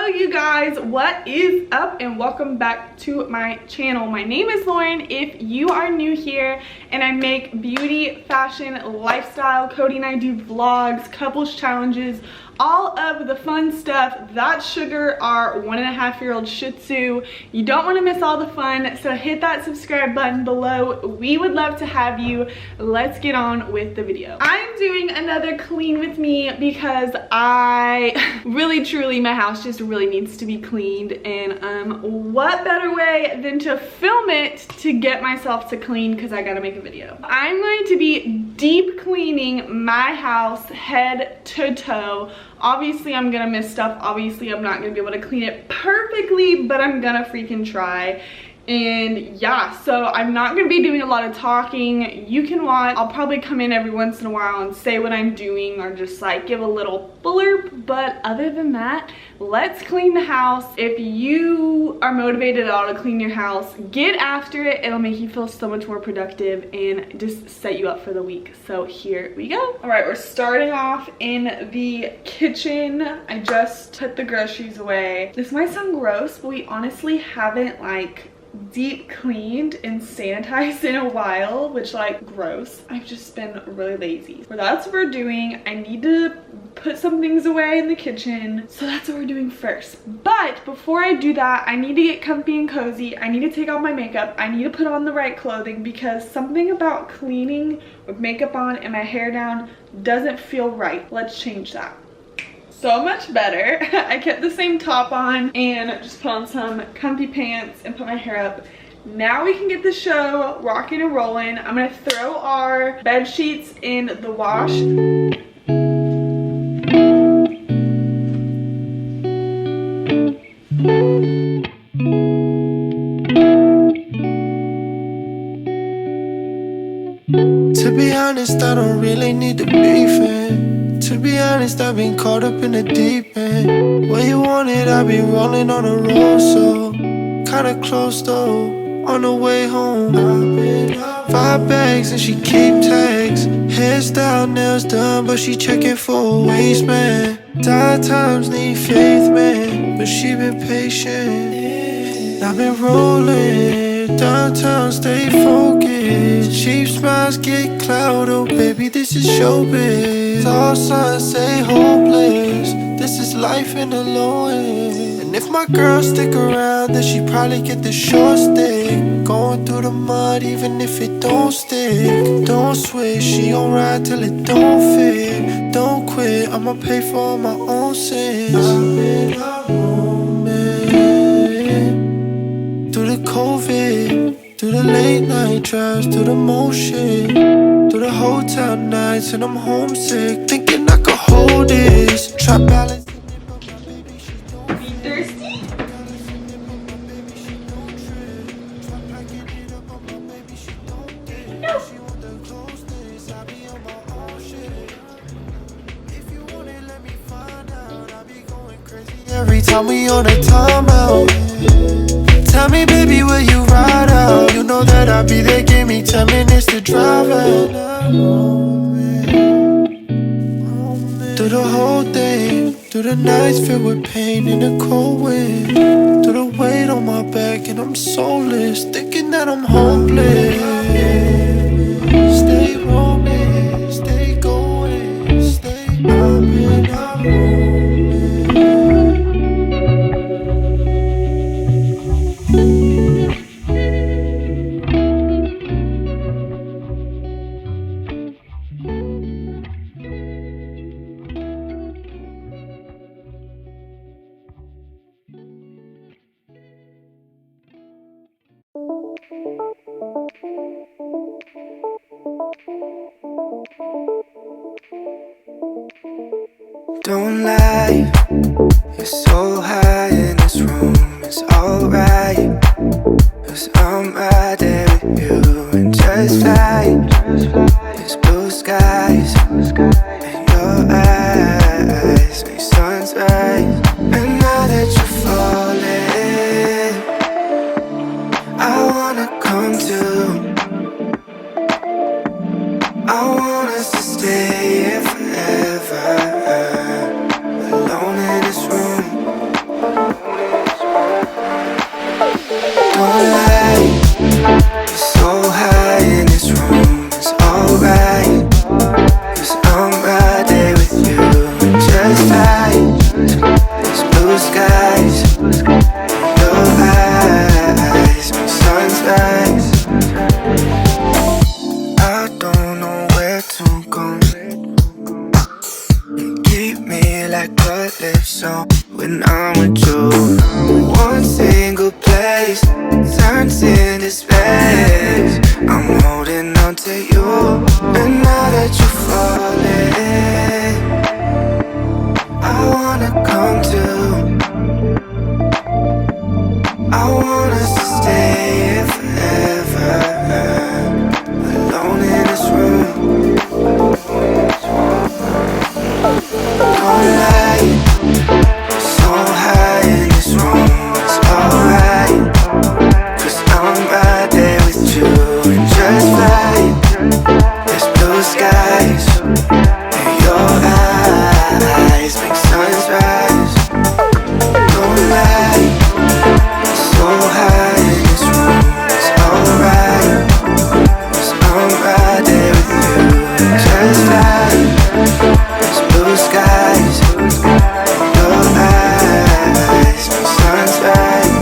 You guys, what is up and welcome back to my channel. My name is Lauren if you are new here, and I make beauty, fashion, lifestyle. Cody and I do vlogs, couples challenges, all of the fun stuff. That's Sugar, our 1.5-year-old Shih Tzu. You don't want to miss all the fun, so hit that subscribe button below. We would love to have you. Let's get on with the video. I'm doing another clean with me because I really truly, my house just really needs to be cleaned, and what better way than to film it to get myself to clean, because I gotta make a video. I'm going to be deep cleaning my house head to toe. Obviously I'm gonna miss stuff. Obviously I'm not gonna be able to clean it perfectly, but I'm gonna freaking try. And yeah, so I'm not gonna be doing a lot of talking. You can watch. I'll probably come in every once in a while and say what I'm doing, or just like give a little blurb, but other than that, let's clean the house. If you are motivated at all to clean your house, get after it. It'll make you feel so much more productive and just set you up for the week. So here we go. All right, we're starting off in the kitchen. I just put the groceries away. This might sound gross, but we honestly haven't like deep cleaned and sanitized in a while, which like gross. I've just been really lazy. So that's what we're doing. I need to put some things away in the kitchen, so that's what we're doing first. But before I do that, I need to get comfy and cozy. I need to take off my makeup. I need to put on the right clothing, because something about cleaning with makeup on and my hair down doesn't feel right. Let's change that. So much better. I kept the same top on and just put on some comfy pants and put my hair up. Now we can get the show rocking and rolling. I'm gonna throw our bed sheets in the wash. To be honest, I don't really need to be fair. To be honest, I've been caught up in the deep end. Where you want it, I've been rolling on the road, so kinda close though, on the way home. 5 bags and she keep tags. Hairstyle, nails done, but she checking for a waist, man. Tired times need faith, man, but she been patient. I've been rolling downtown, stay focused. Cheap smiles get cloud, oh baby, this is showbiz. All signs say hopeless. This is life in the low end. And if my girl stick around, then she probably get the short stick. Going through the mud even if it don't stick. Don't switch, she gon' ride till it don't fit. Don't quit, I'ma pay for all my own sins. I've been a moment through the COVID, through the late night drives, through the motion, through the hotel nights, and I'm homesick, thinking I could hold this. Try balance. Be thirsty? No. Every time we on a timeout, tell me, baby, will you ride out? You know that I'll be there, give me 10 minutes to drive out. Through the whole thing, through the nights filled with pain and the cold wind, through the weight on my back and I'm soulless, thinking that I'm hopeless. Stay rolling, stay going, stay up and up. Don't lie, you're so high in this room. It's alright, 'cause I'm right there with you. And just fly, there's blue skies, and your eyes make suns rise. And now that you're falling, I wanna come to. I want us to stay here forever, alone in this room. lie, so high in this room, it's alright. 'Cause I'm right there with you, just like these blue skies. Your eyes make suns rise. I don't know where to go. Keep me like lips on when I'm with you. One single place turns into space. I'm holding on to you, and now that you're falling, I wanna come to. I want us to stay here forever, alone in this room. Don't lie, so high in this room, it's alright. 'Cause I'm right there with you, and just like there's blue skies, and your eyes make suns rise. Don't lie, so high in this room, it's alright. 'Cause I'm right there with you, and just like there's blue skies, your eyes make suns rise.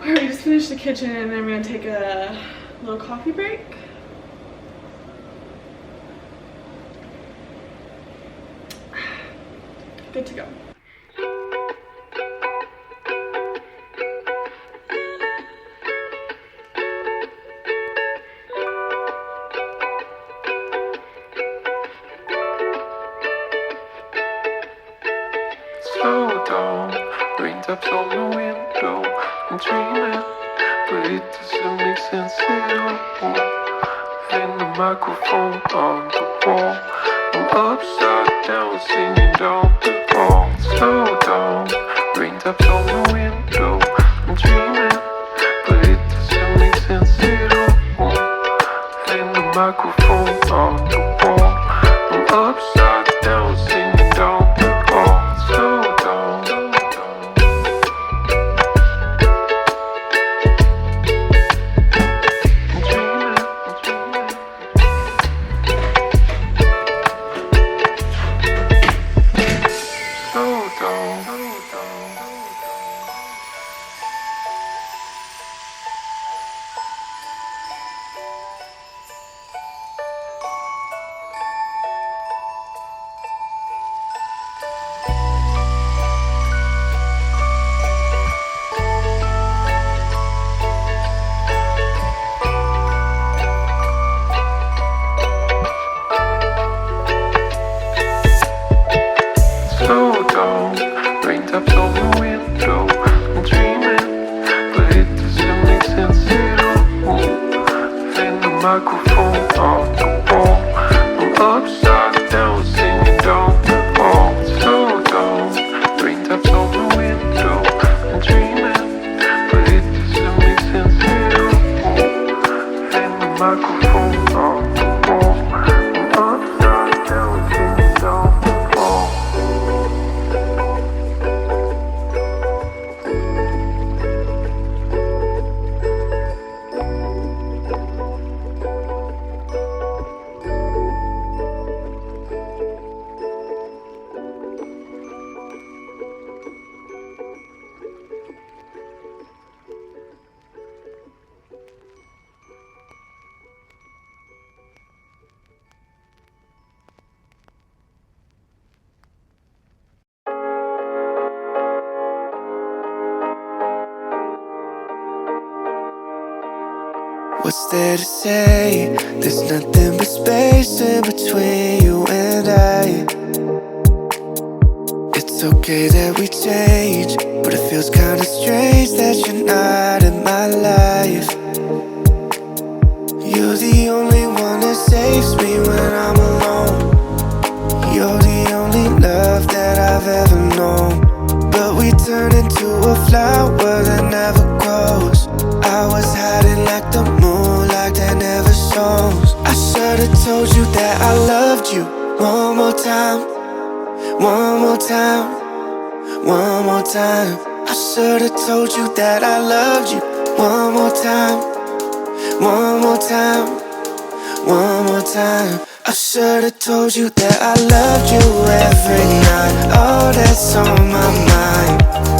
We just finished the kitchen and I'm gonna take a little coffee break. Good to go. Slow down, raindrops on the window. I'm dreaming, but it doesn't make sense at all. And the microphone on the wall, I'm upside down, singing down the hall. Slow down, raindrops on the window. I'm dreaming, but it doesn't make sense at all. And the microphone on the wall, I'm upside down, singing down the hall. Slow down, slow down. I'm dreaming, I'm dreaming. Slow down, slow down. Slow down, raindrops on the window. I'm dreaming, but it doesn't make sense at all. And the microphone on the wall, I'm upside down, singing down the hall. Slow down, raindrops on the window. I'm dreaming, but it doesn't make sense at all. And the microphone on the wall, I'm upside down, singing down the hall. What's there to say? There's nothing but space in between you and I. It's okay that we change, but it feels kinda strange that you're not in my life. You're the only one that saves me when I'm alone. You're the only love that I've ever known. flower that never grows. I was hiding like the moonlight that never shows. I should've told you that I loved you. One more time, one more time, one more time. I should've told you that I loved you. One more time, one more time, one more time. I should've told you that I loved you every night. Oh, that's on my mind.